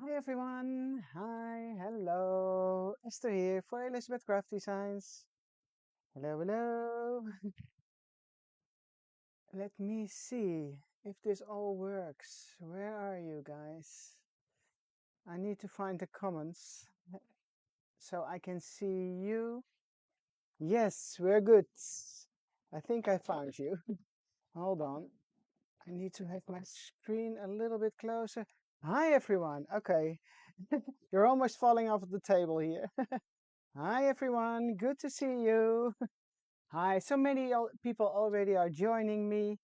Hi everyone. Hi, hello. Esther here for Elizabeth Craft Designs. Hello, hello. Let me see if this all works. Where are you guys? I need to find the comments so I can see you. Yes, we're good. I think I found you. Hold on. I need to have my screen a little bit closer. Hi everyone. Okay. You're almost falling off the table here. Hi everyone, good to see you. Hi, so many people already are joining me.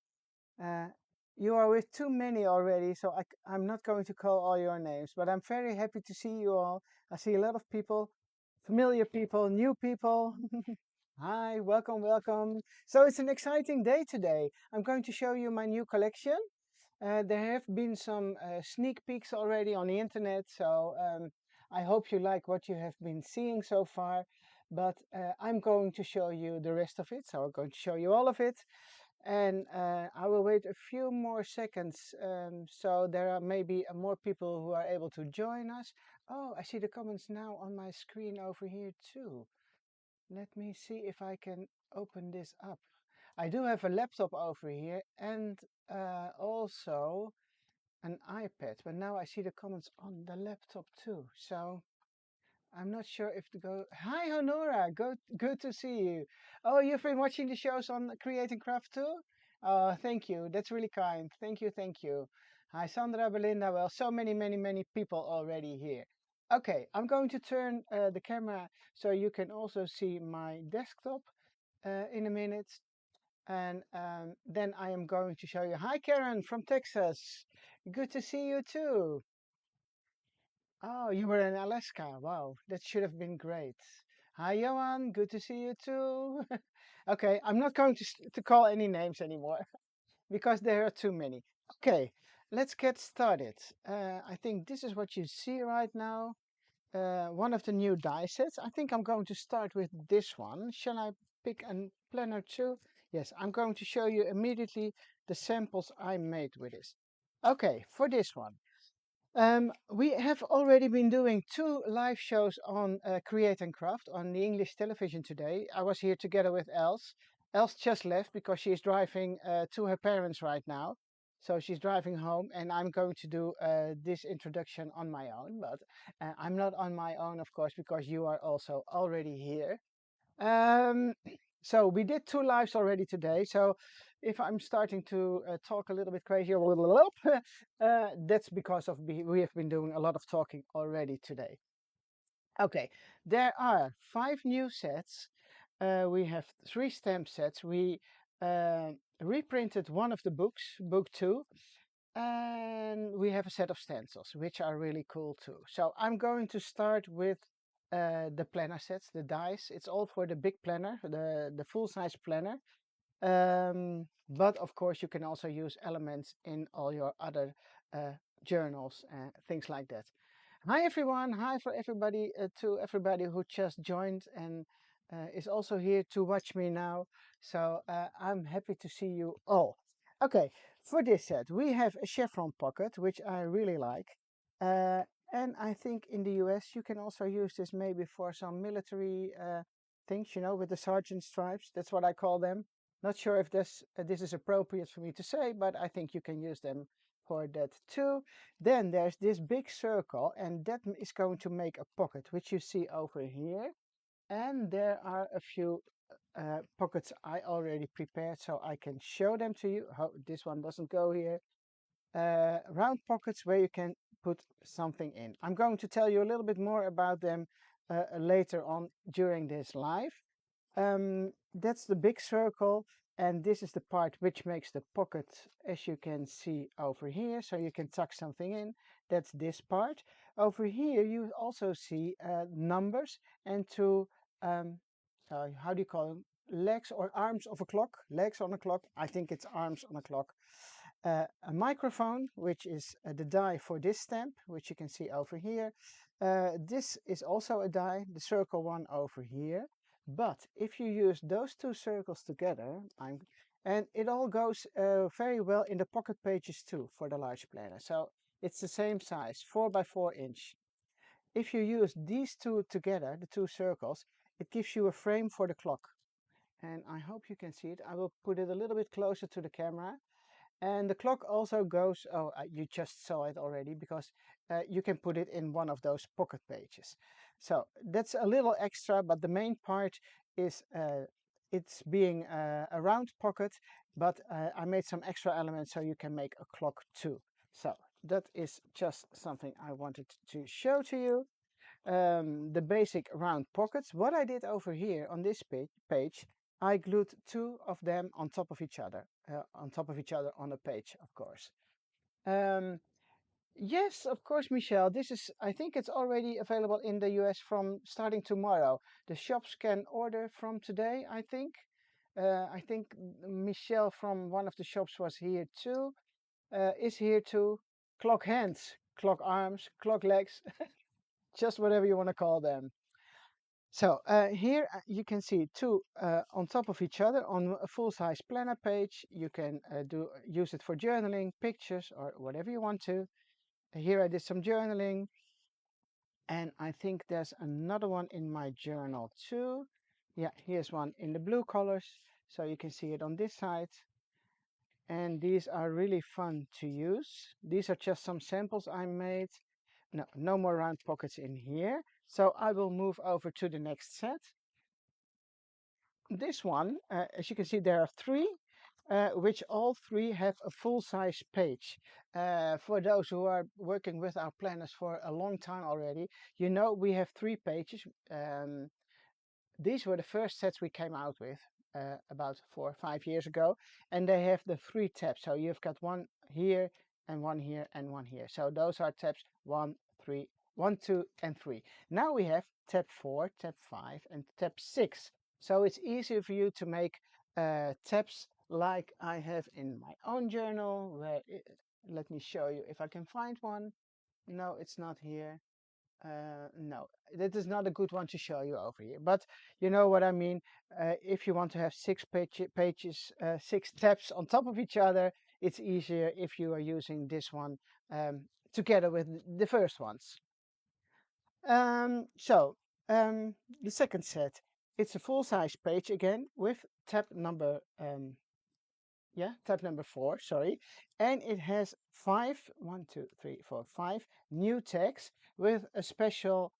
Uh, you are with too many already, so I'm not going to call all your names, but I'm very happy to see you all. I see a lot of people, familiar people, new people. Hi, welcome, welcome. So it's an exciting day today. I'm going to show you my new collection. There have been some sneak peeks already on the internet, so I hope you like what you have been seeing so far. But I'm going to show you the rest of it, so I'm going to show you all of it. And I will wait a few more seconds, so there are maybe more people who are able to join us. Oh, I see the comments now on my screen over here too. Let me see if I can open this up. I do have a laptop over here and also an iPad, but now I see the comments on the laptop too. So I'm not sure if to go. Hi, Honora. Good to see you. Oh, you've been watching the shows on Create and Craft too? Oh, thank you. That's really kind. Thank you, thank you. Hi, Sandra, Belinda. Well, so many people already here. Okay, I'm going to turn the camera so you can also see my desktop in a minute. And then I am going to show you. Hi, Karen from Texas. Good to see you too. Oh, you were in Alaska. Wow, that should have been great. Hi, Johan. Good to see you too. Okay, I'm not going to call any names anymore because there are too many. Okay, let's get started. I think this is what you see right now. One of the new die sets. I think I'm going to start with this one. Shall I pick a planner too? Yes, I'm going to show you immediately the samples I made with this. Okay, for this one. We have already been doing two live shows on Create and Craft on the English television today. I was here together with Els. Els just left because she's driving to her parents right now. So she's driving home, and I'm going to do this introduction on my own. But I'm not on my own, of course, because you are also already here. Um, so we did two lives already today. So if I'm starting to talk a little bit crazy, that's because of we have been doing a lot of talking already today. Okay, there are 5 new sets. We have 3 stamp sets. We uh, reprinted one of the books, book 2, and we have a set of stencils, which are really cool too. So I'm going to start with the planner sets, the dies. It's all for the big planner, the full-size planner. But of course, you can also use elements in all your other journals and things like that. Hi everyone! Hi for everybody to everybody who just joined and is also here to watch me now. So I'm happy to see you all. Okay, for this set we have a chevron pocket, which I really like. Uh, and I think in the US you can also use this maybe for some military things, you know, with the sergeant stripes. That's what I call them. Not sure if this is appropriate for me to say, but I think you can use them for that too. Then there's this big circle, and that is going to make a pocket, which you see over here. And there are a few pockets I already prepared, so I can show them to you. Oh, this one doesn't go here. Round pockets where you can put something in. I'm going to tell you a little bit more about them later on during this live. That's the big circle, and this is the part which makes the pocket, as you can see over here, so you can tuck something in. That's this part. Over here you also see numbers and two, how do you call them? Legs or arms of a clock. Legs on a clock. I think it's arms on a clock. A microphone, which is the die for this stamp, which you can see over here. This is also a die, the circle one over here. But if you use those two circles together, and it all goes very well in the pocket pages too for the large planner. So It's the same size, 4 by 4 inch. If you use these two together, the two circles, it gives you a frame for the clock. And I hope you can see it. I will put it a little bit closer to the camera. And the clock also goes, oh, you just saw it already, because you can put it in one of those pocket pages. So that's a little extra, but the main part is it's being a round pocket, but I made some extra elements so you can make a clock too. So that is just something I wanted to show to you. The basic round pockets. What I did over here on this page, I glued two of them on top of each other on a page, of course. Yes, of course, Michelle. This is, I think it's already available in the US from starting tomorrow. The shops can order from today, I think. I think Michelle from one of the shops was here too, is here too. Clock hands, clock arms, clock legs, just whatever you want to call them. So here you can see two on top of each other on a full-size planner page. You can use it for journaling, pictures, or whatever you want to. Here I did some journaling, and I think there's another one in my journal too. Yeah, here's one in the blue colors, so you can see it on this side. And these are really fun to use. These are just some samples I made. No, no more round pockets in here. So I will move over to the next set. This one, as you can see, there are three, which all three have a full-size page. For those who are working with our planners for a long time already, you know we have 3 pages. These were the first sets we came out with about 4 or 5 years ago, and they have the 3 tabs. So you've got one here and one here and one here. So those are tabs 1, 3, 1, 2, and 3. Now we have tab 4, tab 5, and tab 6. So it's easier for you to make tabs like I have in my own journal. Let me show you if I can find one. No, it's not here. No, that is not a good one to show you over here, but you know what I mean. If you want to have 6 pages, 6 tabs on top of each other, it's easier if you are using this one together with the first ones. So the second set, it's a full-size page again with tab number tab number 4, sorry. And it has 5 new tags with a special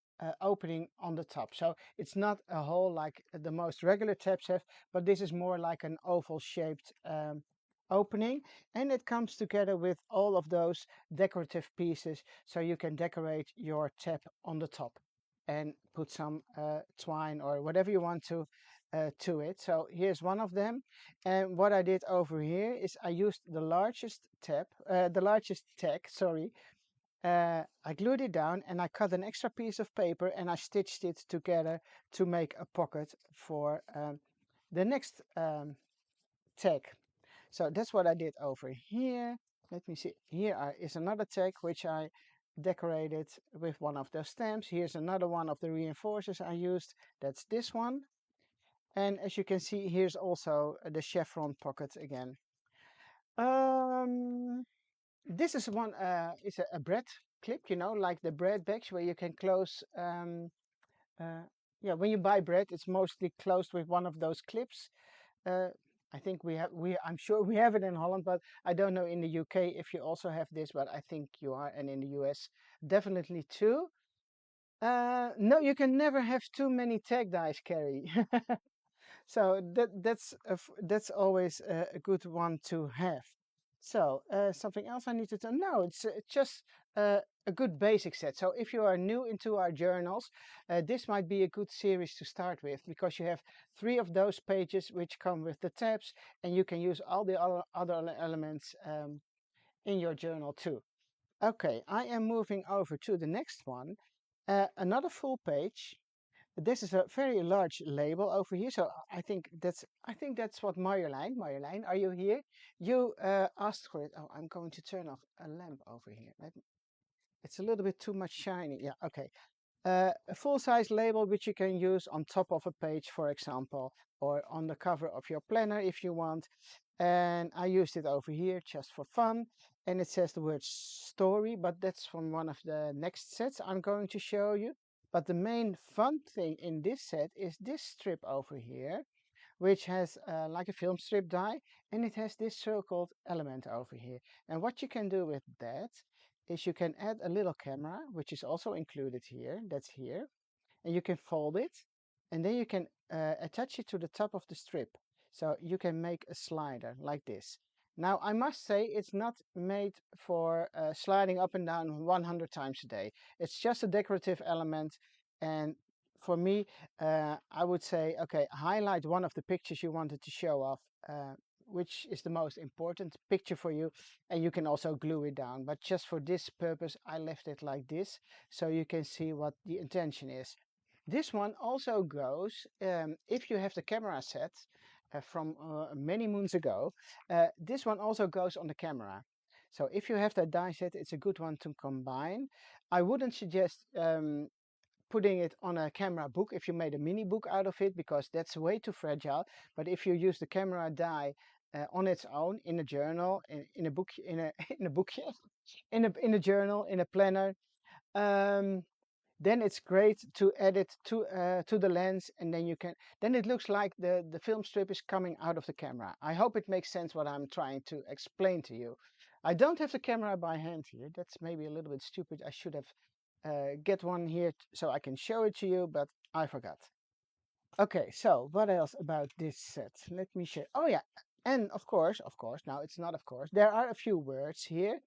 opening on the top. So it's not a hole like the most regular tabs have, but this is more like an oval shaped opening. And it comes together with all of those decorative pieces, so you can decorate your tab on the top and put some twine or whatever you want to it. So here's one of them. And what I did over here is I used the largest tag, sorry. I glued it down and I cut an extra piece of paper and I stitched it together to make a pocket for the next tag. So that's what I did over here. Let me see. Here is another tag which I decorated with one of those stamps. Here's another one of the reinforcers I used. That's this one. And as you can see, here's also the chevron pocket again. This is one, it's a bread clip, you know, like the bread bags where you can close. Yeah, when you buy bread, it's mostly closed with one of those clips. I think I'm sure we have it in Holland, but I don't know in the UK if you also have this, but I think you are, and in the US definitely too. No, you can never have too many tag dies, Carrie. So that's always a good one to have. So something else I need to tell. No, it's just a good basic set. So if you are new into our journals, this might be a good series to start with, because you have 3 of those pages which come with the tabs, and you can use all the other elements in your journal too. Okay, I am moving over to the next one. Another full page. This is a very large label over here, so I think that's what Marjolein, are you here? You asked for it. Oh, I'm going to turn off a lamp over here. It's a little bit too much shiny. Yeah, okay. A full-size label which you can use on top of a page, for example, or on the cover of your planner if you want. And I used it over here just for fun. And it says the word story, but that's from one of the next sets I'm going to show you. But the main fun thing in this set is this strip over here, which has like a film strip die, and it has this circled element over here. And what you can do with that is you can add a little camera, which is also included here, that's here, and you can fold it, and then you can attach it to the top of the strip. So you can make a slider like this. Now, I must say it's not made for sliding up and down 100 times a day. It's just a decorative element. And for me, I would say, okay, highlight one of the pictures you wanted to show off, which is the most important picture for you. And you can also glue it down. But just for this purpose, I left it like this, so you can see what the intention is. This one also goes, if you have the camera set from many moons ago, this one also goes on the camera. So if you have that die set, it's a good one to combine. I wouldn't suggest putting it on a camera book if you made a mini book out of it, because that's way too fragile. But if you use the camera die on its own in a journal, in a book, in a book, in a journal, in a planner, um, then it's great to add it to the lens, and then you can, then it looks like the film strip is coming out of the camera. I hope it makes sense what I'm trying to explain to you. I don't have the camera by hand here. That's maybe a little bit stupid. I should have get one here so I can show it to you, but I forgot. Okay, so what else about this set? Let me show. Oh yeah, and of course, now it's not of course. There are a few words here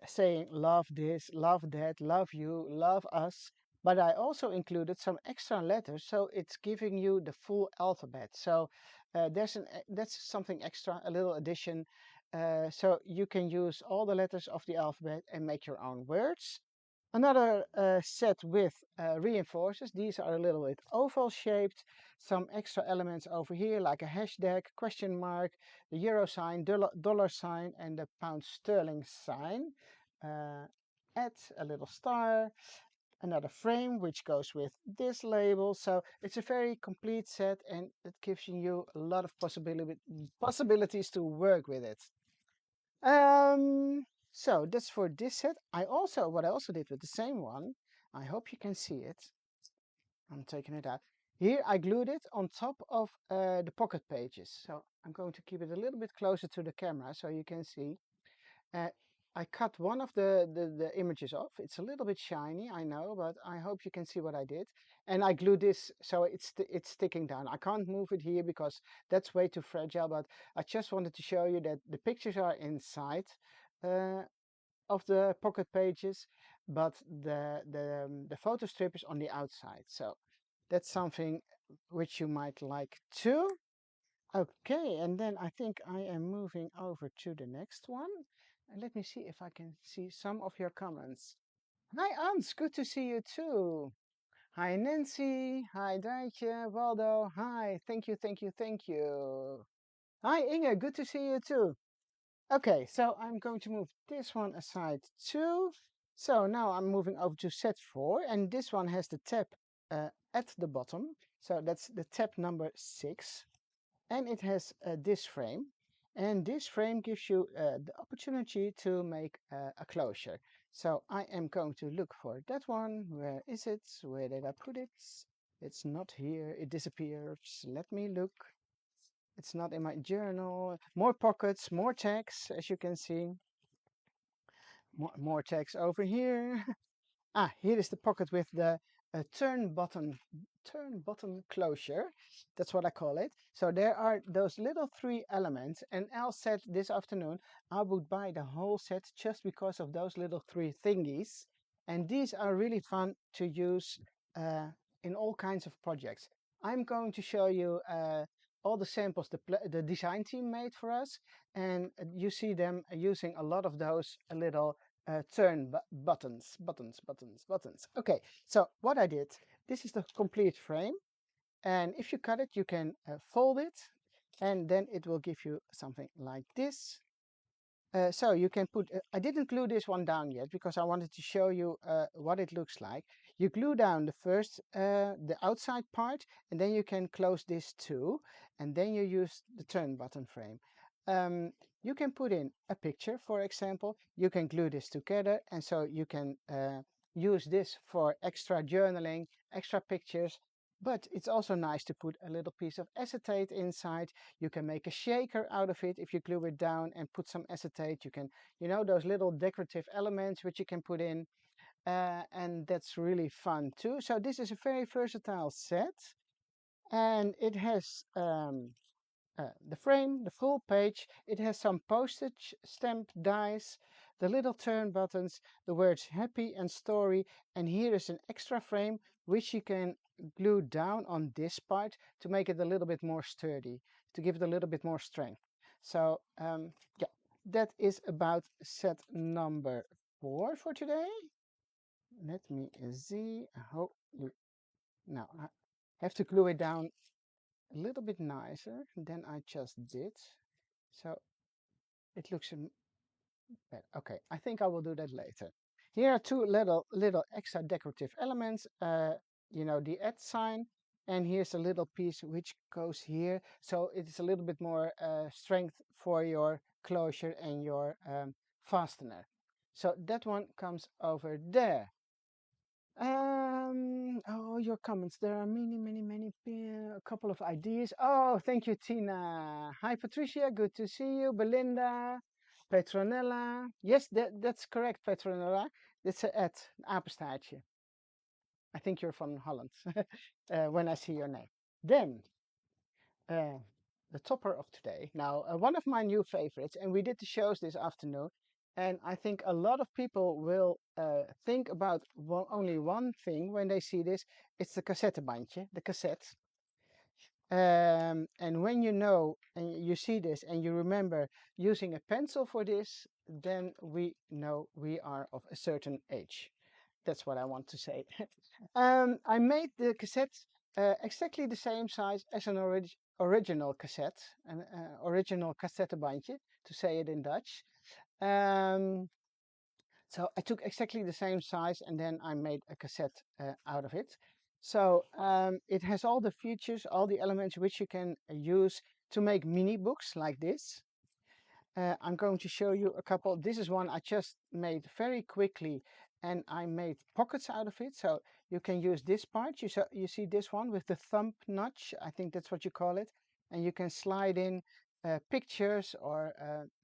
saying love this, love that, love you, love us. But I also included some extra letters, so it's giving you the full alphabet. So that's something extra, a little addition. So you can use all the letters of the alphabet and make your own words. Another set with reinforcers. These are a little bit oval shaped. Some extra elements over here like a hashtag, question mark, the euro sign, dollar sign, and the pound sterling sign. Add a little star, another frame which goes with this label. So it's a very complete set, and it gives you a lot of possibilities to work with it. So that's for this set. What I also did with the same one, I hope you can see it. I'm taking it out. Here I glued it on top of the pocket pages. So I'm going to keep it a little bit closer to the camera so you can see. Uh, I cut one of the images off. It's a little bit shiny, I know, but I hope you can see what I did. And I glued this so it's sticking down. I can't move it here because that's way too fragile, but I just wanted to show you that the pictures are inside uh, of the pocket pages, but the photo strip is on the outside. So that's something which you might like too. Okay, and then I think I am moving over to the next one. And let me see if I can see some of your comments. Hi, Ans, good to see you too. Hi, Nancy. Hi, Dijtje, Waldo. Hi, thank you, thank you, thank you. Hi, Inge, good to see you too. Okay, so I'm going to move this one aside too. So now I'm moving over to set 4, and this one has the tab at the bottom. So that's the tab number 6. And it has this frame, and this frame gives you the opportunity to make a closure. So I am going to look for that one. Where is it? Where did I put it? It's not here. It disappears. Let me look. It's not in my journal. More pockets, more tags, as you can see. More tags over here. Ah, here is the pocket with the turn button closure. That's what I call it. So there are those little 3 elements, and Al said this afternoon I would buy the whole set just because of those little 3 thingies. And these are really fun to use in all kinds of projects. I'm going to show you all the samples the design team made for us, and you see them using a lot of those little buttons. Okay, so what I did, this is the complete frame. And if you cut it, you can fold it, and then it will give you something like this. So you can put, I didn't glue this one down yet because I wanted to show you what it looks like. You glue down the first, the outside part, and then you can close this too, and then you use the turn button frame. Um, you can put in a picture, for example. You can glue this together, and so you can use this for extra journaling, extra pictures. But it's also nice to put a little piece of acetate inside. You can make a shaker out of it if you glue it down and put some acetate. You can, you know, those little decorative elements which you can put in. And that's really fun too. So this is a very versatile set, and it has the frame, the full page. It has some postage stamp dies, the little turn buttons, the words happy and story, and here is an extra frame which you can glue down on this part to make it a little bit more sturdy, to give it a little bit more strength. So yeah, that is about set number 4 for today. Let me see how you now I have to glue it down a little bit nicer than I just did. So it looks better. Okay, I think I will do that later. Here are two little extra decorative elements. You know, the @ sign, and here's a little piece which goes here. So it's a little bit more strength for your closure and your fastener. So that one comes over there. Oh, your comments. There are many, a couple of ideas. Oh, thank you, Tina. Hi, Patricia. Good to see you. Belinda, Petronella. Yes, that's correct, Petronella. It's a at, een apenstaartje. I think you're from Holland when I see your name. Then, uh, the topper of today. Now, one of my new favorites, and we did the shows this afternoon, and I think a lot of people will think about only one thing when they see this. It's the cassettebandje, the cassette. And when you know and you see this and you remember using a pencil for this, then we know we are of a certain age. That's what I want to say. I made the cassette exactly the same size as an original cassette, an original cassettebandje, to say it in Dutch. So I took exactly the same size and then I made a cassette out of it. So it has all the features, all the elements which you can use to make mini books like this. I'm going to show you a couple. This is one I just made very quickly and I made pockets out of it. So you can use this part. You see this one with the thumb notch. I think that's what you call it. And you can slide in pictures or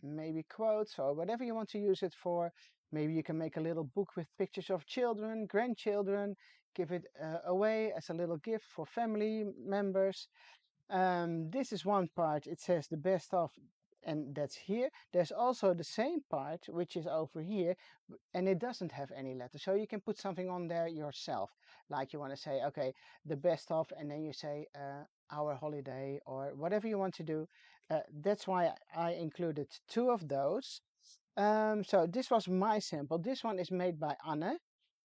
maybe quotes or whatever you want to use it for. Maybe you can make a little book with pictures of children, grandchildren, give it away as a little gift for family members. This is one part. It says the best of, and that's here. There's also the same part, which is over here, and it doesn't have any letters. So you can put something on there yourself. Like you want to say, okay, the best of, and then you say our holiday or whatever you want to do. That's why I included two of those. So this was my sample. This one is made by Anne,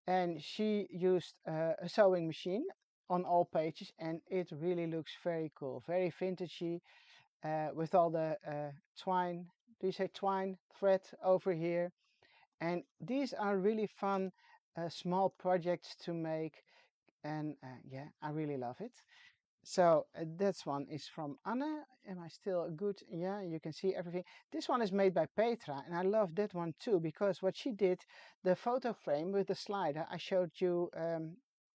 and she used a sewing machine on all pages, and it really looks very cool, very vintagey, with all the twine. Do you say twine thread over here? And these are really fun small projects to make, and yeah, I really love it. So this one is from Anne. Am I still good? Yeah, you can see everything. This one is made by Petra, and I love that one too, because what she did, the photo frame with the slider I showed you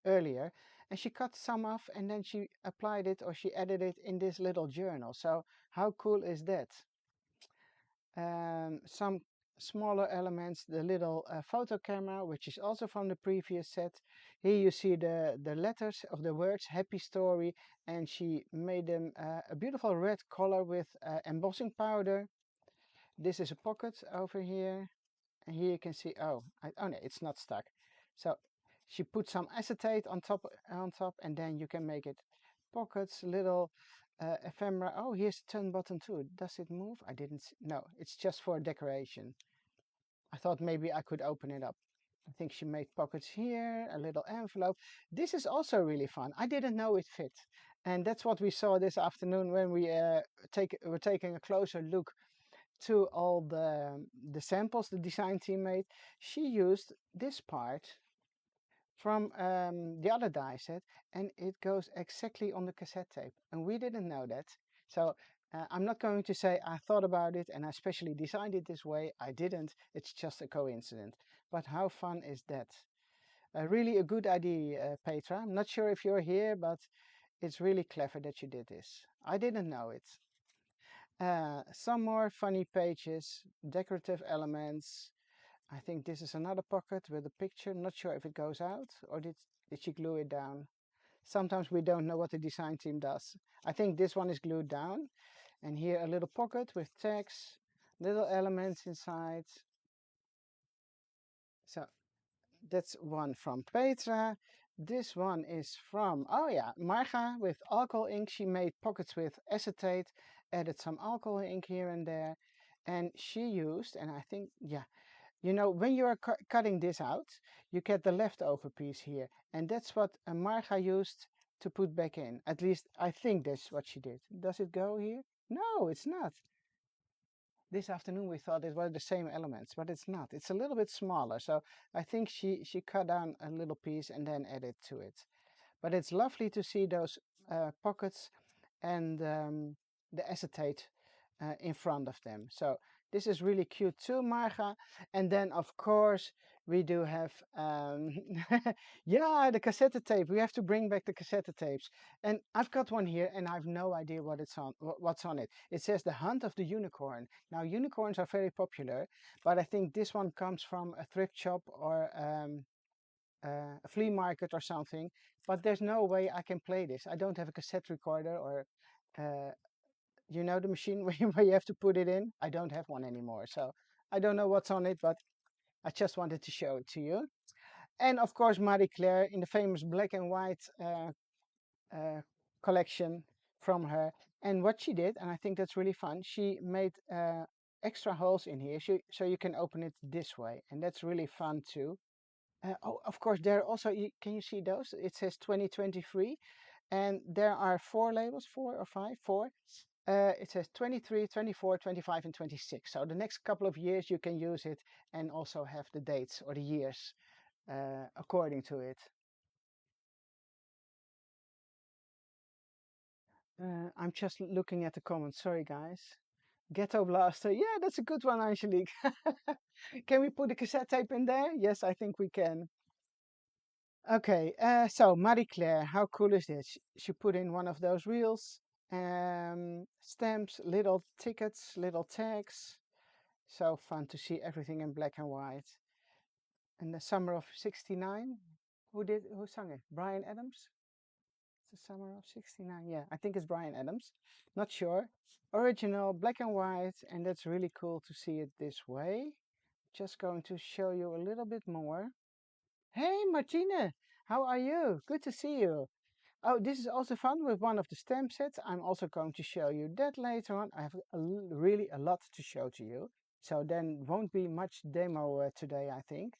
earlier, and she cut some off and then she applied it or she added it in this little journal. So how cool is that? Some smaller elements, the little photo camera, which is also from the previous set. Here you see the letters of the words happy story, and she made them a beautiful red color with embossing powder. This is a pocket over here, and here you can see, oh no, it's not stuck. So she put some acetate on top, and then you can make it pockets, little ephemera. Oh, here's the turn button too. Does it move? I didn't see. No, it's just for decoration. I thought maybe I could open it up. I think she made pockets here, a little envelope. This is also really fun. I didn't know it fit. And that's what we saw this afternoon when we were taking a closer look to all the samples the design team made. She used this part from the other die set, and it goes exactly on the cassette tape. And we didn't know that. So I'm not going to say I thought about it and I specially designed it this way. I didn't. It's just a coincidence. But how fun is that? Really a good idea, Petra. I'm not sure if you're here, but it's really clever that you did this. I didn't know it. Some more funny pages, decorative elements. I think this is another pocket with a picture. Not sure if it goes out or did she glue it down. Sometimes we don't know what the design team does. I think this one is glued down. And here a little pocket with text, little elements inside. So that's one from Petra. This one is from, oh yeah, Marga with alcohol ink. She made pockets with acetate, added some alcohol ink here and there. And she used, and I think, yeah, you know, when you are cutting this out, you get the leftover piece here. And that's what Marga used to put back in. At least I think that's what she did. Does it go here? No, it's not. This afternoon we thought it were the same elements, but it's not. It's a little bit smaller. So I think she cut down a little piece and then added to it. But it's lovely to see those pockets and the acetate in front of them. So this is really cute too, Marga. And then of course we do have, yeah, the cassette tape. We have to bring back the cassette tapes. And I've got one here and I've no idea what it's on, what's on it. It says The Hunt of the Unicorn. Now unicorns are very popular, but I think this one comes from a thrift shop or a flea market or something, but there's no way I can play this. I don't have a cassette recorder or, you know, the machine where you have to put it in. I don't have one anymore, so I don't know what's on it, but I just wanted to show it to you. And of course, Marie Claire in the famous black and white collection from her. And what she did, and I think that's really fun, she made extra holes in here so you can open it this way. And that's really fun too. Oh, of course, there also, can you see those? It says 2023, and there are four labels, four or five, four. It says 23, 24, 25, and 26. So the next couple of years you can use it and also have the dates or the years according to it. I'm just looking at the comments. Sorry, guys. Ghetto Blaster. Yeah, that's a good one, Angelique. Can we put the cassette tape in there? Yes, I think we can. Okay, so Marie Claire, how cool is this? She put in one of those reels, stamps, little tickets, little tags. So fun to see everything in black and white. In the summer of '69, who sang it? Brian Adams? It's the summer of '69. Yeah, I think it's Brian Adams. Not sure. Original, black and white, and that's really cool to see it this way. Just going to show you a little bit more. Hey, Martine, how are you? Good to see you. Oh, this is also fun with one of the stamp sets. I'm also going to show you that later on. I have really a lot to show to you. So then won't be much demo today, I think.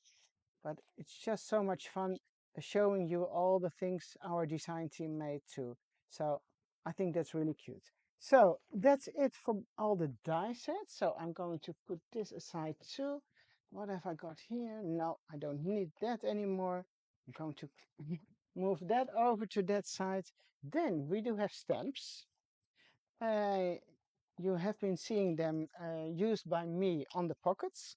But it's just so much fun showing you all the things our design team made too. So I think that's really cute. So that's it for all the die sets. So I'm going to put this aside too. What have I got here? No, I don't need that anymore. I'm going to move that over to that side. Then we do have stamps. Uh, you have been seeing them used by me on the pockets,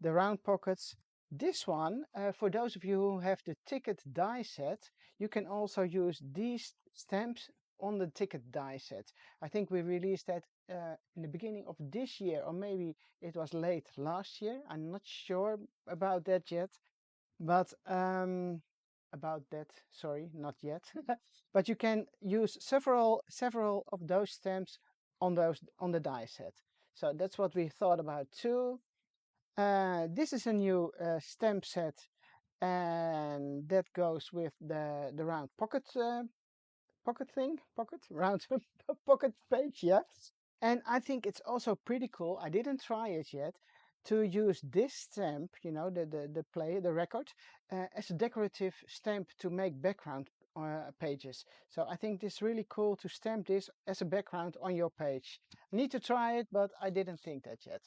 the round pockets. This one, for those of you who have the ticket die set, you can also use these stamps on the ticket die set. I think we released that in the beginning of this year, or maybe it was late last year. I'm not sure about that yet, but about that, sorry, not yet. But you can use several of those stamps on the die set. So that's what we thought about too. This is a new stamp set, and that goes with the round pocket round pocket page, yeah. And I think it's also pretty cool. I didn't try it yet to use this stamp, you know, the record, as a decorative stamp to make background pages. So I think it's really cool to stamp this as a background on your page. I need to try it, but I didn't think that yet.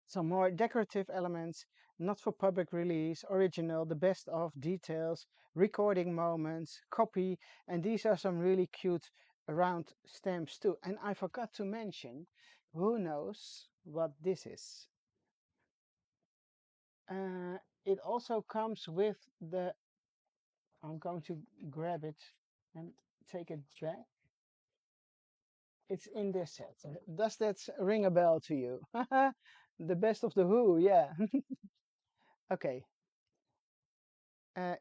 Some more decorative elements, not for public release, original, the best of details, recording moments, copy, and these are some really cute round stamps too. And I forgot to mention, who knows what this is? It also comes with the, I'm going to grab it and take it back. It's in this set. Does that ring a bell to you? The best of the Who, yeah. Okay.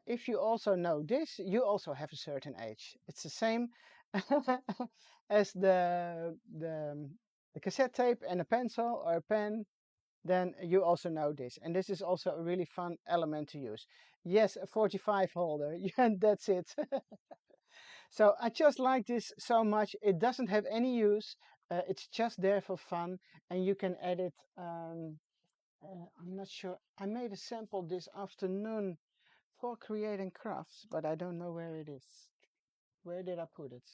If you also know this, you also have a certain age. It's the same as the cassette tape and a pencil or a pen. Then you also know this. And this is also a really fun element to use. Yes, a 45 holder. Yeah, that's it. So I just like this so much. It doesn't have any use. It's just there for fun, and you can edit. I'm not sure. I made a sample this afternoon for creating crafts, but I don't know where it is. Where did I put it?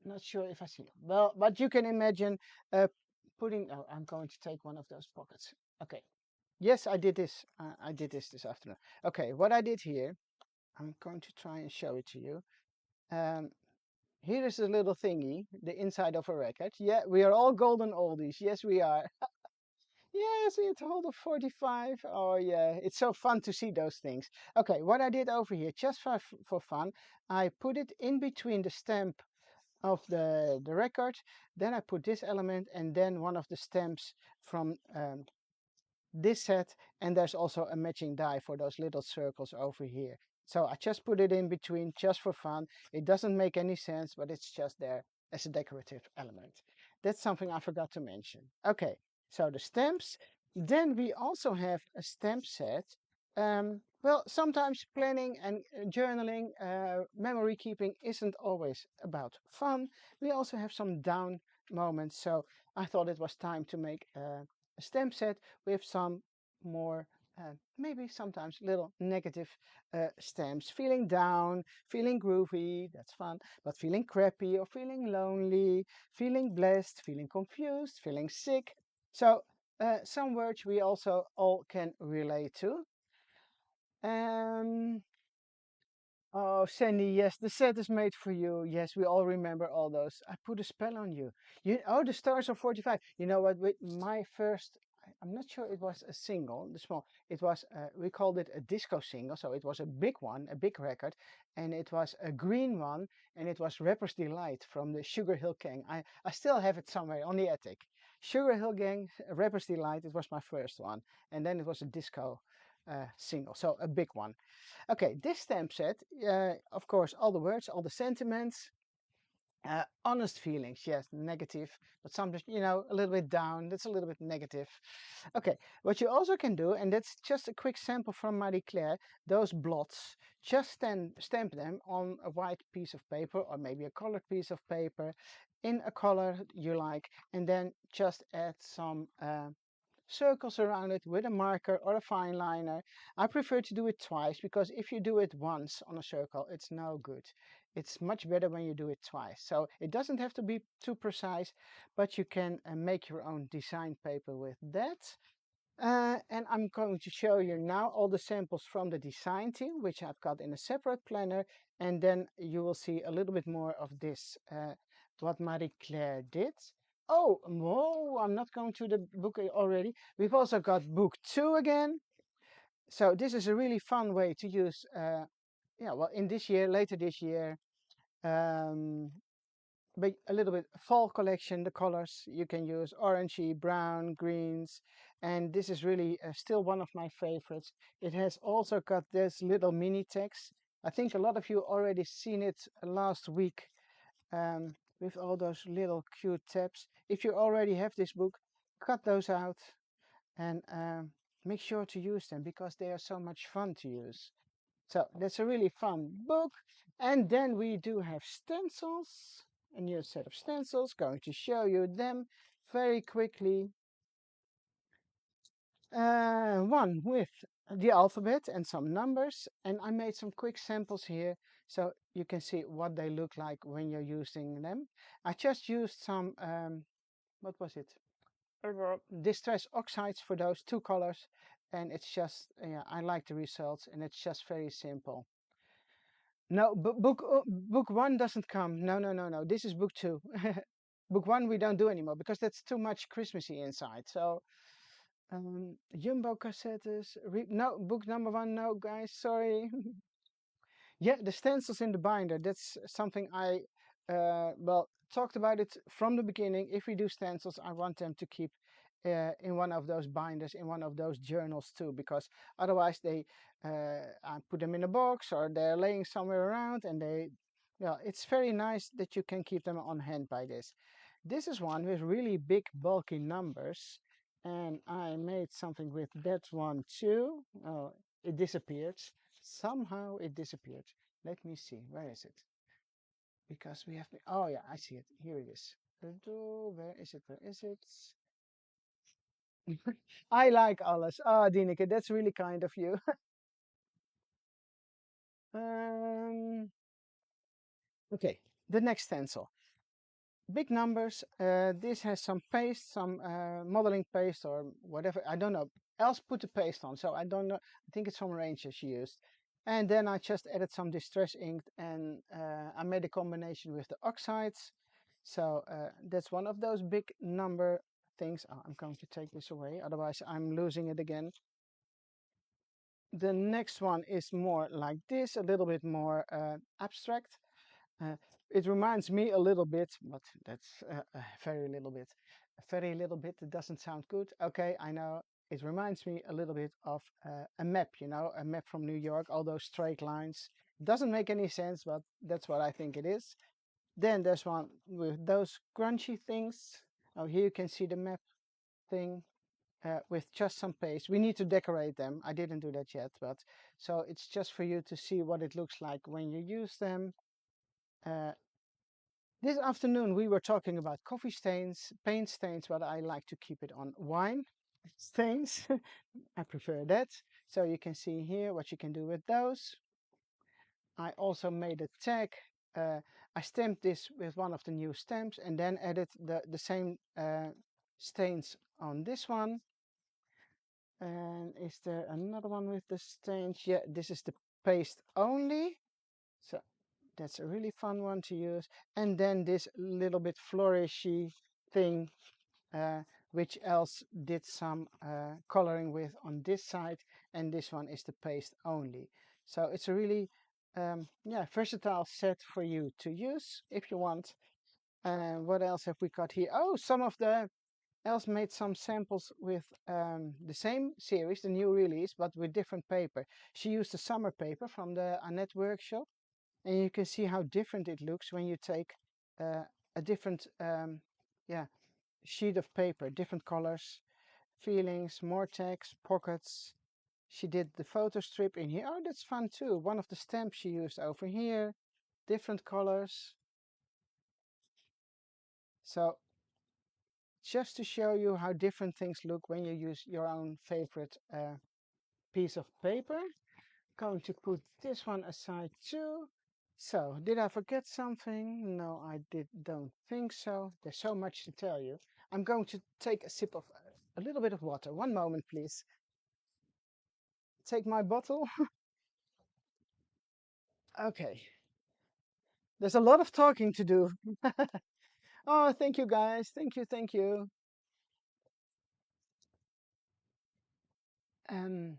Not sure if I see it. Well, but you can imagine putting. Oh, I'm going to take one of those pockets. Okay. Yes, I did this. I did this afternoon. Okay, what I did here, I'm going to try and show it to you. Um, Here is a little thingy, the inside of a record. Yeah, we are all golden oldies. Yes, we are. Yes, it's holder 45. Oh, yeah, it's so fun to see those things. Okay, what I did over here, just for fun, I put it in between the stamp of the record. Then I put this element and then one of the stamps from this set, and there's also a matching die for those little circles over here. So I just put it in between just for fun. It doesn't make any sense, but it's just there as a decorative element. That's something I forgot to mention. Okay, so the stamps. Then we also have a stamp set. Well, sometimes planning and journaling, memory keeping isn't always about fun. We also have some down moments. So I thought it was time to make a stamp set with some more, maybe sometimes little negative stamps. Feeling down, feeling groovy, that's fun, but feeling crappy or feeling lonely, feeling blessed, feeling confused, feeling sick. So some words we also all can relate to. Um, Oh, Sandy, yes, the set is made for you. Yes, we all remember all those. I put a spell on you. Oh, the stars are 45. You know what? With my first, I'm not sure it was a single, the small. It was, we called it a disco single. So it was a big one, a big record. And it was a green one. And it was Rapper's Delight from the Sugar Hill Gang. I still have it somewhere on the attic. Sugar Hill Gang, Rapper's Delight. It was my first one. And then it was a disco single. So a big one. Okay, this stamp set, of course, all the words, all the sentiments, honest feelings, yes, negative, but sometimes, a little bit down, that's a little bit negative. Okay, what you also can do, and that's just a quick sample from Marie Claire, those blots, just stamp them on a white piece of paper or maybe a colored piece of paper in a color you like, and then just add some circles around it with a marker or a fine liner. I prefer to do it twice because if you do it once on a circle, it's no good. It's much better when you do it twice. So it doesn't have to be too precise, but you can make your own design paper with that. And I'm going to show you now all the samples from the design team, which I've got in a separate planner. And then you will see a little bit more of this, what Marie Claire did. Oh, whoa, I'm not going to the book already. We've also got book 2 again. So this is a really fun way to use, yeah, well, in this year, later this year, um, but a little bit fall collection, the colors you can use orangey, brown, greens, and this is really still one of my favorites. It has also got this little mini text. I think a lot of you already seen it last week with all those little cute tabs. If you already have this book, cut those out and make sure to use them because they are so much fun to use. So that's a really fun book. And then we do have stencils, a new set of stencils, going to show you them very quickly. One with the alphabet and some numbers, and I made some quick samples here so you can see what they look like when you're using them. I just used some, what was it? distress oxides for those two colors, and it's just, yeah, I like the results, and it's just very simple. No, book one doesn't come. No, no, no, no. This is book two. Book one we don't do anymore because that's too much Christmassy inside. So Jumbo cassettes. No, book number one. No, guys, sorry. Yeah, the stencils in the binder. That's something I, well, talked about it from the beginning. If we do stencils, I want them to keep in one of those binders, in one of those journals too, because otherwise I put them in a box or they're laying somewhere around and well, it's very nice that you can keep them on hand by this. This is one with really big, bulky numbers, and I made something with that one too. Oh, it disappeared. Somehow it disappeared. Let me see. Where is it? Because we have. Oh yeah, I see it. Here it is. Where is it? Where is it? I like alles. Ah, Dineke, that's really kind of you. um, okay, the next stencil. Big numbers. This has some paste, some modeling paste or whatever. I don't know. Else put the paste on, so I don't know. I think it's from Ranger she used. And then I just added some distress ink and I made a combination with the oxides. So that's one of those big number things. Oh, I'm going to take this away, otherwise I'm losing it again. The next one is more like this, a little bit more abstract. Uh, it reminds me a little bit, but that's a very little bit. A very little bit, it doesn't sound good. Okay, I know. It reminds me a little bit of a map, you know, a map from New York, all those straight lines. Doesn't make any sense, but that's what I think it is. Then there's one with those crunchy things. Oh, here you can see the map thing with just some paste. We need to decorate them. I didn't do that yet, but so it's just for you to see what it looks like when you use them. Uh, This afternoon we were talking about coffee stains, paint stains, but I like to keep it on wine stains. I prefer that. So you can see here what you can do with those. I also made a tag. Uh, I stamped this with one of the new stamps and then added the same stains on this one. And is there another one with the stains? Yeah, this is the paste only. So that's a really fun one to use. And then this little bit flourishy thing, which else did some coloring with on this side. And this one is the paste only. So it's a really, yeah, versatile set for you to use if you want. What else have we got here? Oh, some of the else made some samples with the same series, the new release, but with different paper. She used the summer paper from the Annette workshop, and you can see how different it looks when you take a different yeah, sheet of paper, different colors, feelings, more text, pockets. She did the photo strip in here. Oh, that's fun too. One of the stamps she used over here, different colors. So just to show you how different things look when you use your own favorite piece of paper. Going to put this one aside too. So, did I forget something? No, I don't think so. There's so much to tell you. I'm going to take a sip of a little bit of water. One moment, please. Take my bottle. Okay. There's a lot of talking to do. Oh, thank you guys. Thank you, thank you. Um,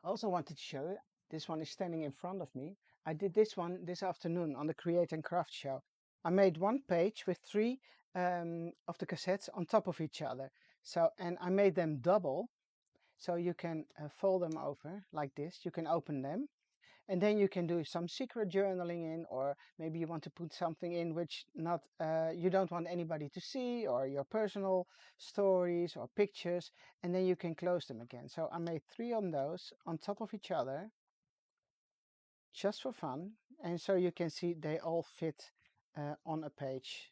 I also wanted to show you, this one is standing in front of me. I did this one this afternoon on the Create and Craft show. I made one page with three of the cassettes on top of each other. So, and I made them double, so you can fold them over like this. You can open them, and then you can do some secret journaling in, or maybe you want to put something in which not you don't want anybody to see, or your personal stories or pictures, and then you can close them again. So I made three on those on top of each other just for fun, and so you can see they all fit on a page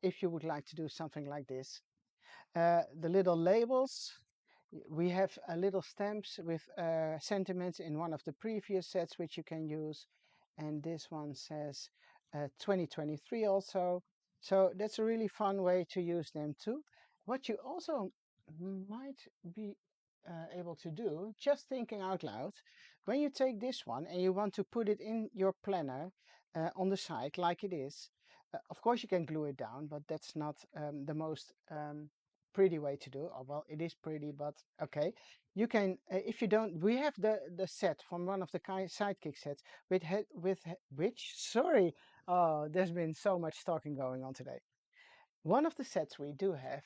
if you would like to do something like this. The little labels, we have little stamps with sentiments in one of the previous sets which you can use, and this one says 2023 also. So that's a really fun way to use them too. what you also might be able to do, just thinking out loud, when you take this one and you want to put it in your planner on the side like it is, of course you can glue it down, but that's not the most pretty way to do. Oh, well, it is pretty, but okay. You can, if you don't, we have the set from one of the sidekick sets sorry, oh, there's been so much talking going on today. One of the sets we do have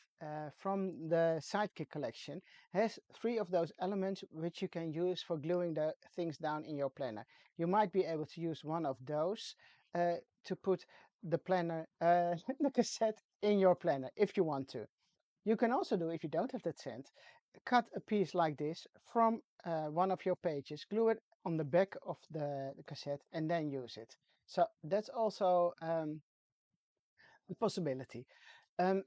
from the Sidekick collection has three of those elements which you can use for gluing the things down in your planner. You might be able to use one of those to put the planner, the cassette in your planner if you want to. You can also do, if you don't have that set, cut a piece like this from one of your pages, glue it on the back of the cassette and then use it. So that's also a possibility.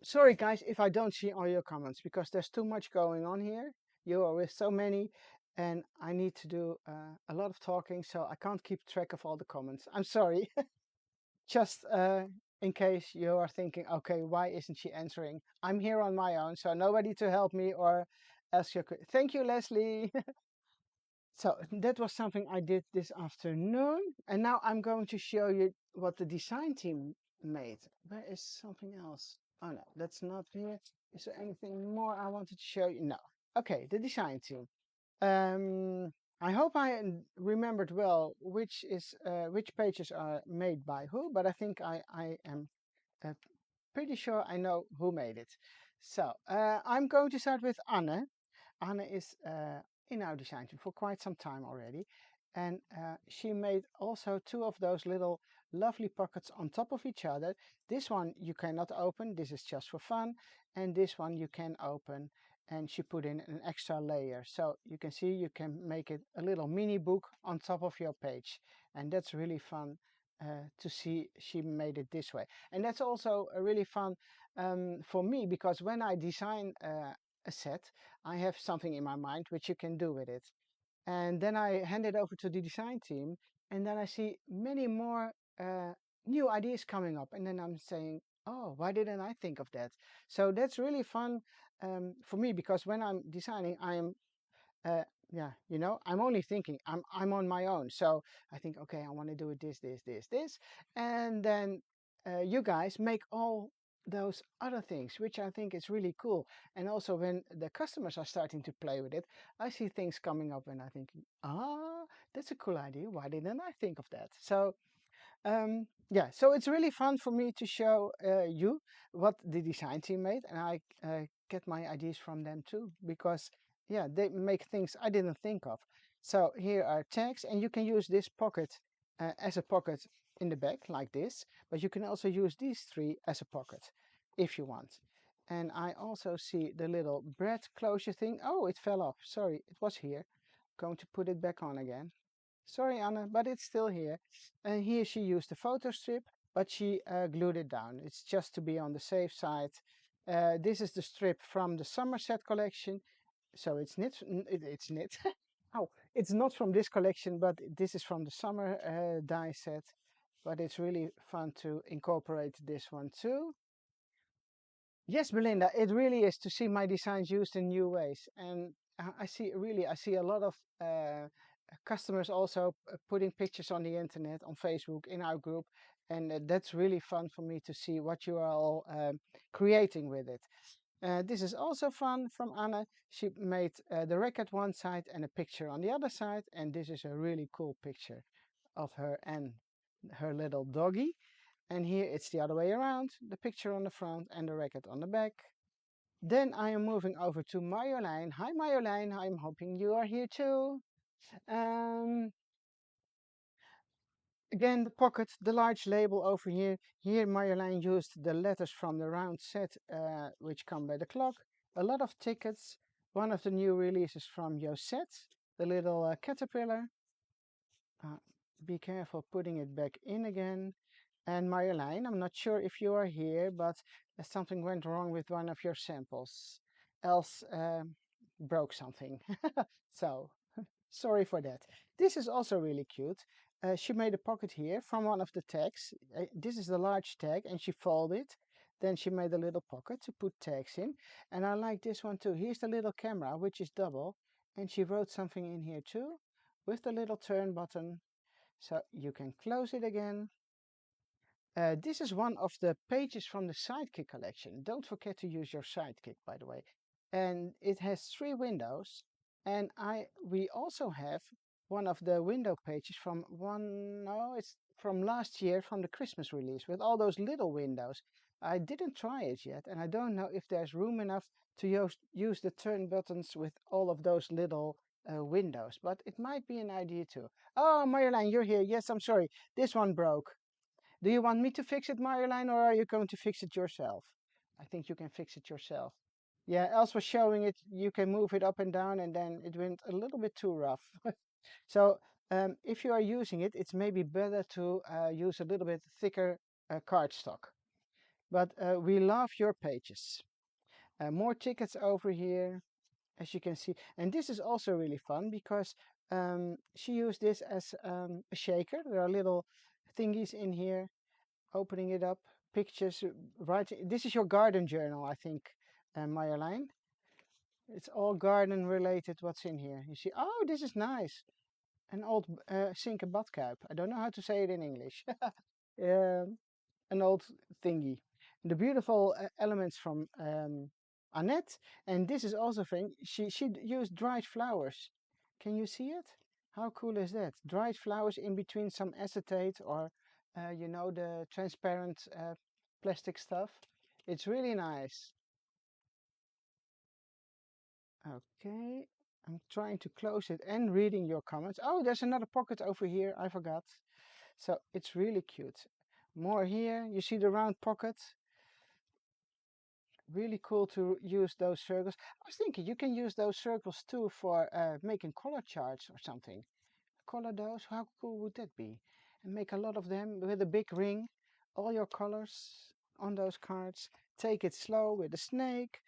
Sorry guys if I don't see all your comments because there's too much going on here. You are with so many and I need to do a lot of talking, so I can't keep track of all the comments. I'm sorry. Just in case you are thinking, okay, why isn't she answering? I'm here on my own, so nobody to help me or ask your Thank you, Leslie. So that was something I did this afternoon. And now I'm going to show you what the design team made. Where is something else? Oh no, that's not here. Is there anything more I wanted to show you? No. Okay, the design team. Um, I hope I remembered well which pages are made by who, but I think I am uh, pretty sure I know who made it. So I'm going to start with Anne. Anne is in our design team for quite some time already. And she made also two of those little lovely pockets on top of each other. This one you cannot open, this is just for fun. And this one you can open, and she put in an extra layer. So you can see you can make it a little mini book on top of your page. And that's really fun to see she made it this way. And that's also really fun for me, because when I design a set, I have something in my mind which you can do with it. And then I hand it over to the design team, and then I see many more new ideas coming up. And then I'm saying, oh, why didn't I think of that? So that's really fun for me, because when I'm designing, I am uh, yeah, I'm only thinking I'm on my own. So I think, okay, I want to do it this, and then you guys make all those other things, which I think is really cool. And also when the customers are starting to play with it, I see things coming up, and I think, that's a cool idea. Why didn't I think of that? So yeah, so it's really fun for me to show you what the design team made, and I get my ideas from them too, because yeah, they make things I didn't think of. So here are tags, and you can use this pocket as a pocket in the back like this, but you can also use these three as a pocket if you want. And I also see the little bread closure thing. Oh, it fell off. Sorry, it was here. Going to put it back on again. Sorry, Anna, but it's still here. And here she used a photo strip, but she glued it down. It's just to be on the safe side. This is the strip from the Somerset collection. So it's knit. It's knit. Oh, it's not from this collection, but this is from the summer die set. But it's really fun to incorporate this one too. Yes, Belinda, it really is to see my designs used in new ways. And I see a lot of customers also putting pictures on the internet, on Facebook, in our group. And that's really fun for me to see what you are all creating with it. This is also fun from Anna. She made the record one side and a picture on the other side. And this is a really cool picture of her and her little doggy. And here it's the other way around, the picture on the front and the record on the back. Then I am moving over to Marjolein. Hi Marjolein, I'm hoping you are here too. Um, Again, the pocket, the large label over here. Here Marjolein used the letters from the round set, which come by the clock. A lot of tickets. One of the new releases from Cassette, the little caterpillar. Uh, be careful putting it back in again. And Marjolein, I'm not sure if you are here, but something went wrong with one of your samples. Else broke something. So, sorry for that. This is also really cute. She made a pocket here from one of the tags. This is the large tag, and she folded. Then she made a little pocket to put tags in. And I like this one too. Here's the little camera, which is double. And she wrote something in here too, with the little turn button. So you can close it again. This is one of the pages from the Sidekick collection. Don't forget to use your Sidekick, by the way. And it has 3 windows. And we also have one of the window pages from it's from last year, from the Christmas release, with all those little windows. I didn't try it yet, and I don't know if there's room enough to use the turn buttons with all of those little windows, but it might be an idea too. Oh, Marjolein, you're here. Yes, I'm sorry. This one broke. Do you want me to fix it, Marjolein, or are you going to fix it yourself? I think you can fix it yourself. Yeah, Els was showing it. You can move it up and down, and then it went a little bit too rough. So if you are using it, it's maybe better to use a little bit thicker cardstock. But we love your pages. More tickets over here, as you can see. And this is also really fun because she used this as a shaker. There are little thingies in here. Opening it up, pictures, writing. This is your garden journal, I think, Marjolein. It's all garden related what's in here. You see, oh, this is nice. An old sink and badkuip. I don't know how to say it in English. An old thingy. The beautiful elements from Annette. And this is also thing. She used dried flowers. Can you see it? How cool is that? Dried flowers in between some acetate or you know, the transparent plastic stuff. It's really nice. Okay, I'm trying to close it and reading your comments. Oh, there's another pocket over here. I forgot. So it's really cute. More here. You see the round pocket. Really cool to use those circles. I was thinking you can use those circles too for making color charts or something. Color those. How cool would that be? And make a lot of them with a big ring. All your colors on those cards. Take it slow with the snake.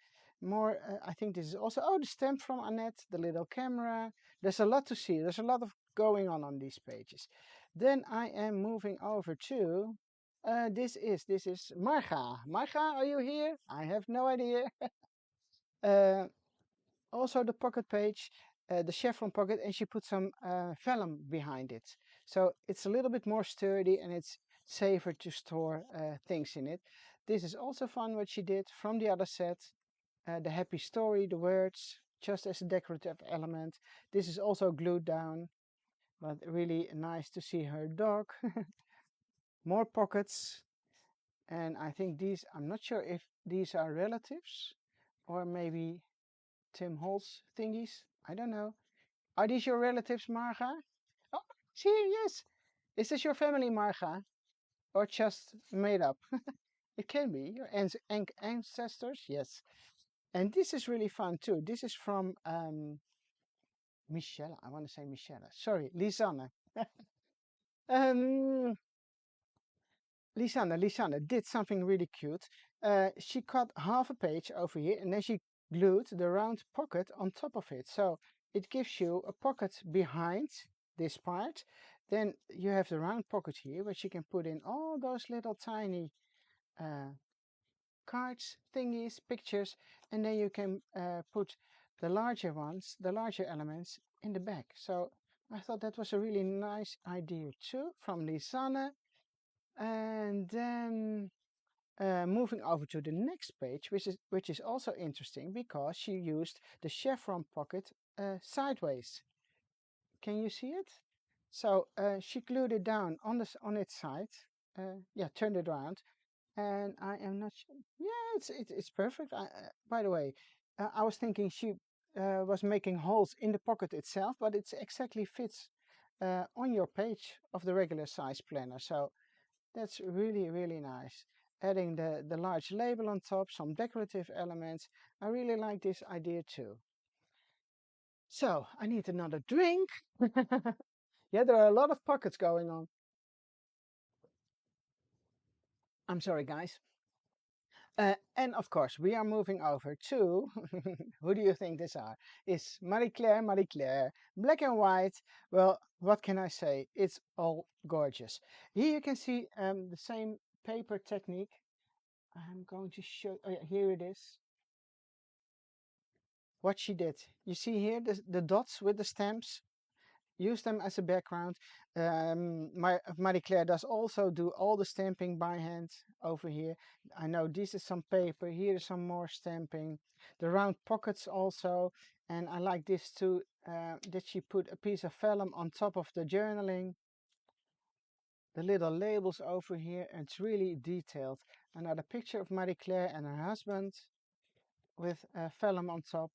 More, I think this is also, oh, the stamp from Annette, the little camera. There's a lot to see. There's a lot of going on these pages. Then I am moving over to, this is Marga. Marga, are you here? I have no idea. Also the pocket page, the chevron pocket, and she put some vellum behind it. So it's a little bit more sturdy and it's safer to store things in it. This is also fun what she did from the other set. The happy story, the words, just as a decorative element. This is also glued down, but really nice to see her dog. More pockets. And I think these, I'm not sure if these are relatives or maybe Tim Holtz thingies. I don't know. Are these your relatives, Marga? Oh, see, yes. Is this your family, Marga? Or just made up? It can be your ancestors, yes. And this is really fun too. This is from Michelle. I want to say Michelle. Sorry, Lisanne. um, Lisanne did something really cute. She cut half a page over here and then she glued the round pocket on top of it. So it gives you a pocket behind this part. Then you have the round pocket here, which you can put in all those little tiny cards, thingies, pictures, and then you can put the larger ones, the larger elements in the back. So I thought that was a really nice idea too from Lisanne. And then moving over to the next page, which is also interesting because she used the chevron pocket sideways. Can you see it? So she glued it down on its side. Yeah, turned it around, and I am not sure. Yeah, it's perfect. By the way, I was thinking she was making holes in the pocket itself, but it exactly fits on your page of the regular size planner. So that's really, really nice. Adding the large label on top, some decorative elements. I really like this idea too. So I need another drink. Yeah, there are a lot of pockets going on. I'm sorry, guys. And of course, we are moving over to, who do you think these are? It's Marie Claire, Marie Claire, black and white. Well, what can I say? It's all gorgeous. Here you can see the same paper technique. I'm going to show, oh yeah, here it is. What she did. You see here the dots with the stamps? Use them as a background. Marie Claire does also do all the stamping by hand over here. I know this is some paper, here is some more stamping. The round pockets also, and I like this too, that she put a piece of vellum on top of the journaling. The little labels over here, it's really detailed. Another picture of Marie Claire and her husband with vellum on top.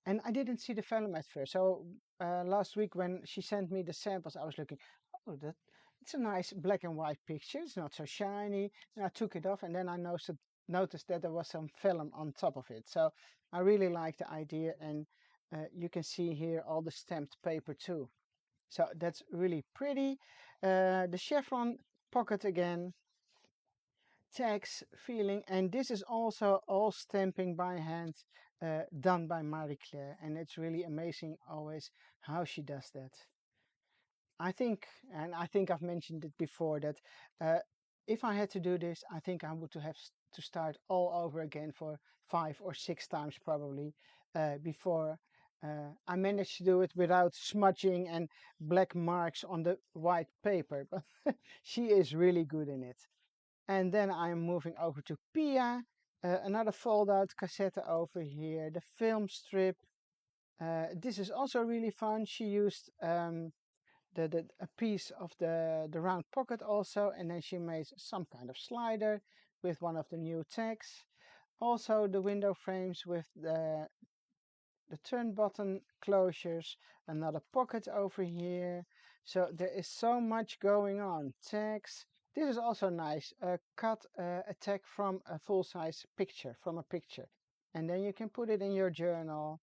And I didn't see the film at first. So last week when she sent me the samples, I was looking, oh, it's a nice black and white picture. It's not so shiny. And I took it off, and then I noticed that there was some film on top of it. So I really like the idea, and you can see here all the stamped paper too. So that's really pretty. The chevron pocket again, tags, feeling, and this is also all stamping by hand, done by Marie Claire, and it's really amazing always how she does that. I think, and I think I've mentioned it before, that if I had to do this, I think I would have to start all over again for 5 or 6 times probably before I managed to do it without smudging and black marks on the white paper. But she is really good in it. And then I'm moving over to Pia, another fold-out cassette over here, the film strip. This is also really fun. She used a piece of the round pocket also, and then she made some kind of slider with one of the new tags. Also the window frames with the turn button closures, another pocket over here. So there is so much going on. Tags. This is also nice. Cut a tag from a full-size picture, from a picture. And then you can put it in your journal.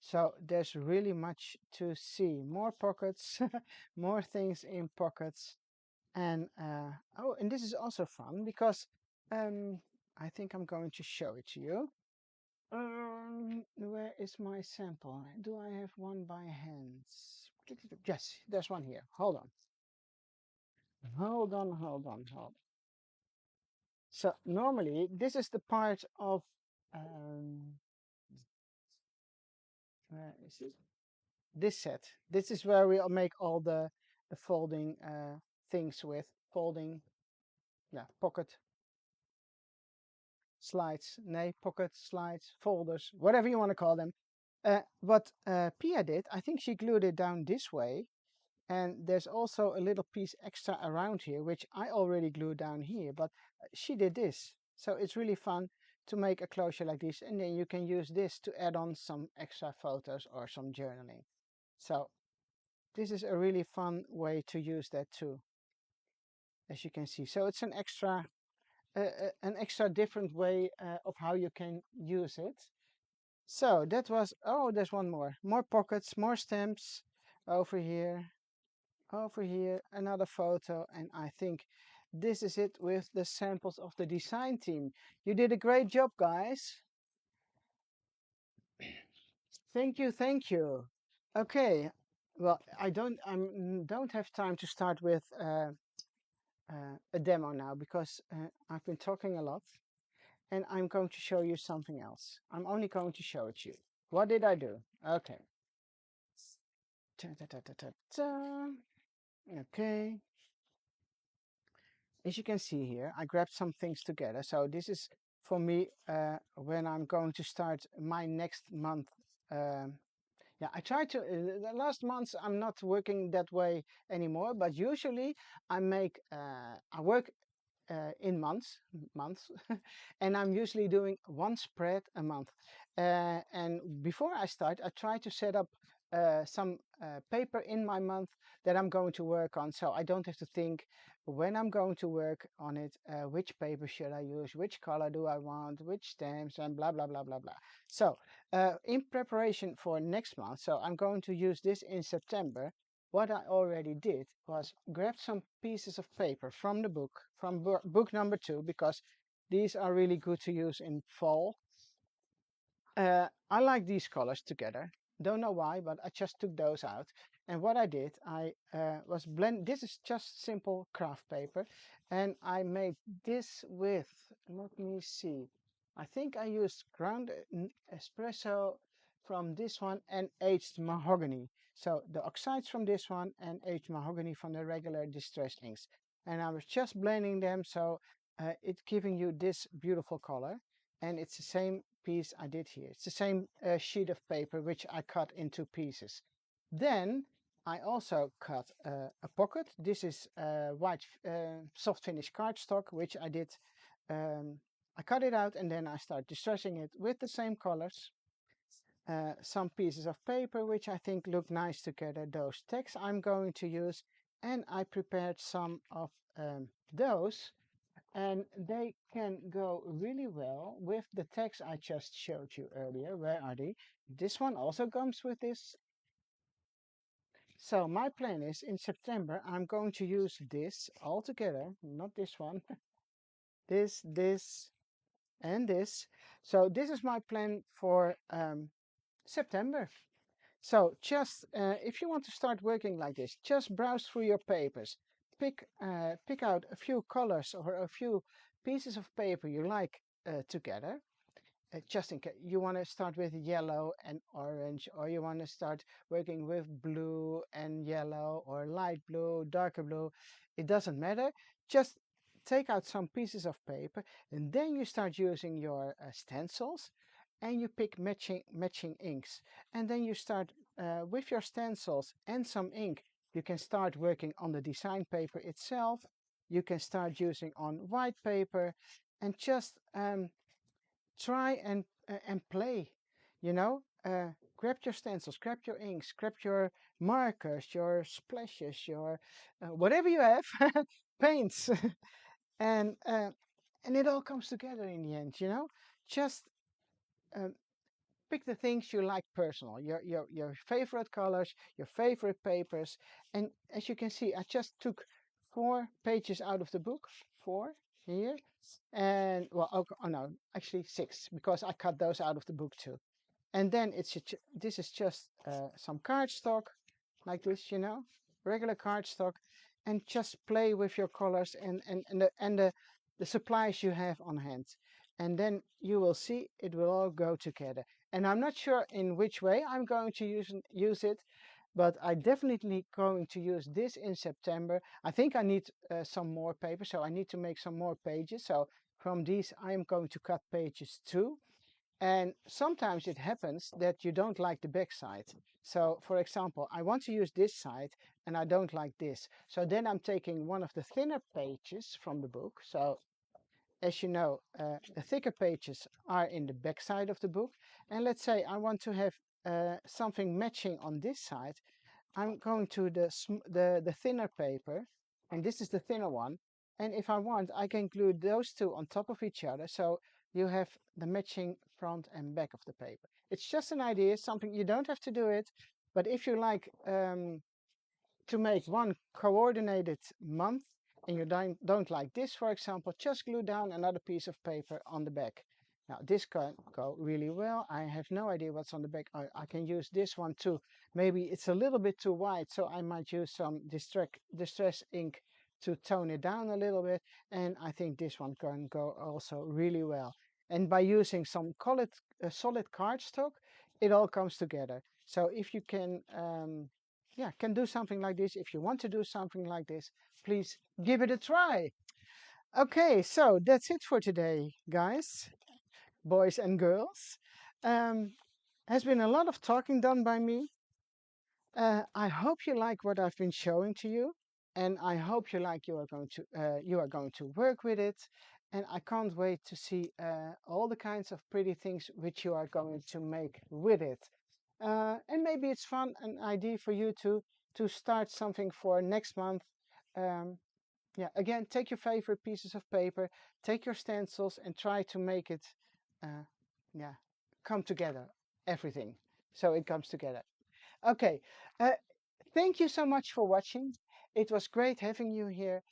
So there's really much to see. More pockets, more things in pockets. And oh, and this is also fun because I think I'm going to show it to you. Where is my sample? Do I have one by hands? Yes, there's one here. Hold on. Hold on, hold on, hold on. So normally this is the part of where is it? This set. This is where we'll make all the folding things with folding, yeah, pocket slides, nay, pocket slides, folders, whatever you want to call them. What Pia did, I think she glued it down this way. And there's also a little piece extra around here, which I already glued down here, but she did this. So it's really fun to make a closure like this. And then you can use this to add on some extra photos or some journaling. So this is a really fun way to use that too, as you can see. So it's an extra different way of how you can use it. So that was, oh, there's one more pockets, more stamps over here. Over here, another photo, and I think this is it with the samples of the design team. You did a great job, guys. Thank you, thank you. Okay, well, don't have time to start with a demo now because I've been talking a lot, and I'm going to show you something else. I'm only going to show it to you. What did I do? Okay. Ta -ta -ta -ta -ta -ta. Okay. As you can see here, I grabbed some things together. So this is for me when I'm going to start my next month. Yeah, I try to, the last months I'm not working that way anymore, but usually I work in months, and I'm usually doing one spread a month. And before I start, I try to set up some paper in my month that I'm going to work on, so I don't have to think when I'm going to work on it, which paper should I use, which color do I want, which stamps, and blah blah blah blah blah. So in preparation for next month, so I'm going to use this in September. What I already did was grab some pieces of paper from the book, from book number 2, because these are really good to use in fall. I like these colors together. Don't know why, but I just took those out. And what I did, I was blend. This is just simple craft paper, and I made this with. Let me see. I think I used ground espresso from this one and aged mahogany. So the oxides from this one and aged mahogany from the regular distressed inks. And I was just blending them, so it's giving you this beautiful color. And it's the same piece I did here. It's the same sheet of paper which I cut into pieces. Then I also cut a pocket. This is white soft finish cardstock, which I did. I cut it out and then I start distressing it with the same colors. Some pieces of paper which I think look nice together. Those texts I'm going to use, and I prepared some of those, and they can go really well with the text I just showed you earlier. Where are they? This one also comes with this. So my plan is in September, I'm going to use this all together, not this one, this, and this. So this is my plan for September. So just if you want to start working like this, just browse through your papers, pick out a few colors or a few pieces of paper you like together. Just in case you want to start with yellow and orange, or you want to start working with blue and yellow, or light blue, darker blue, it doesn't matter. Just take out some pieces of paper, and then you start using your stencils, and you pick matching inks, and then you start with your stencils and some ink. You can start working on the design paper itself. You can start using on white paper, and just try and play, you know. Grab your stencils, grab your inks, grab your markers, your splashes, your whatever you have, paints, and uh, and it all comes together in the end, you know. Just um, pick the things you like personal, your favorite colors, your favorite papers, and as you can see, I just took 4 pages out of the book, 4 here, and well, oh no, actually 6, because I cut those out of the book too. And then this is just some cardstock, like this, you know, regular cardstock, and just play with your colors and the supplies you have on hand. And then you will see it will all go together. And I'm not sure in which way I'm going to use it, but I definitely going to use this in September. I think I need some more paper, so I need to make some more pages. So from these, I am going to cut pages too. And sometimes it happens that you don't like the back side. So for example, I want to use this side and I don't like this. So then I'm taking one of the thinner pages from the book. So as you know, the thicker pages are in the back side of the book. And let's say I want to have something matching on this side. I'm going to the thinner paper, and this is the thinner one. And if I want, I can glue those two on top of each other, so you have the matching front and back of the paper. It's just an idea, something you don't have to do it, but if you like to make one coordinated month and you don't like this, for example, just glue down another piece of paper on the back. Now this can go really well. I have no idea what's on the back. I can use this one too. Maybe it's a little bit too wide, so I might use some distress ink to tone it down a little bit. And I think this one can go also really well. And by using some solid cardstock, it all comes together. So if you can yeah, can do something like this. If you want to do something like this, please give it a try. Okay, so that's it for today, guys, boys and girls. Um, has been a lot of talking done by me. I hope you like what I've been showing to you, and I hope you are going to work with it. And I can't wait to see all the kinds of pretty things which you are going to make with it. And maybe it's fun, an idea for you to start something for next month. Um, yeah, again, take your favorite pieces of paper, take your stencils, and try to make it, uh, yeah, come together. Everything, so it comes together. Okay, uh, thank you so much for watching. It was great having you here.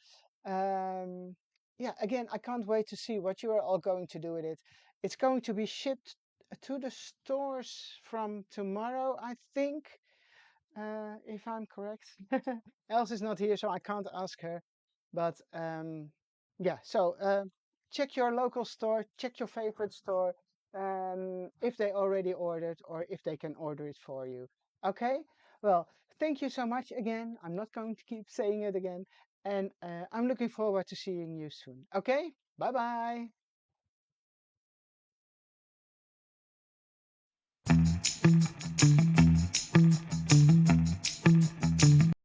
Yeah, again, I can't wait to see what you are all going to do with it. It's going to be shipped to the stores from tomorrow, I think, if I'm correct. Els is not here, so I can't ask her. But yeah, so check your local store, check your favorite store, if they already ordered or if they can order it for you. Okay? Well, thank you so much again. I'm not going to keep saying it again. And I'm looking forward to seeing you soon. Okay? Bye bye.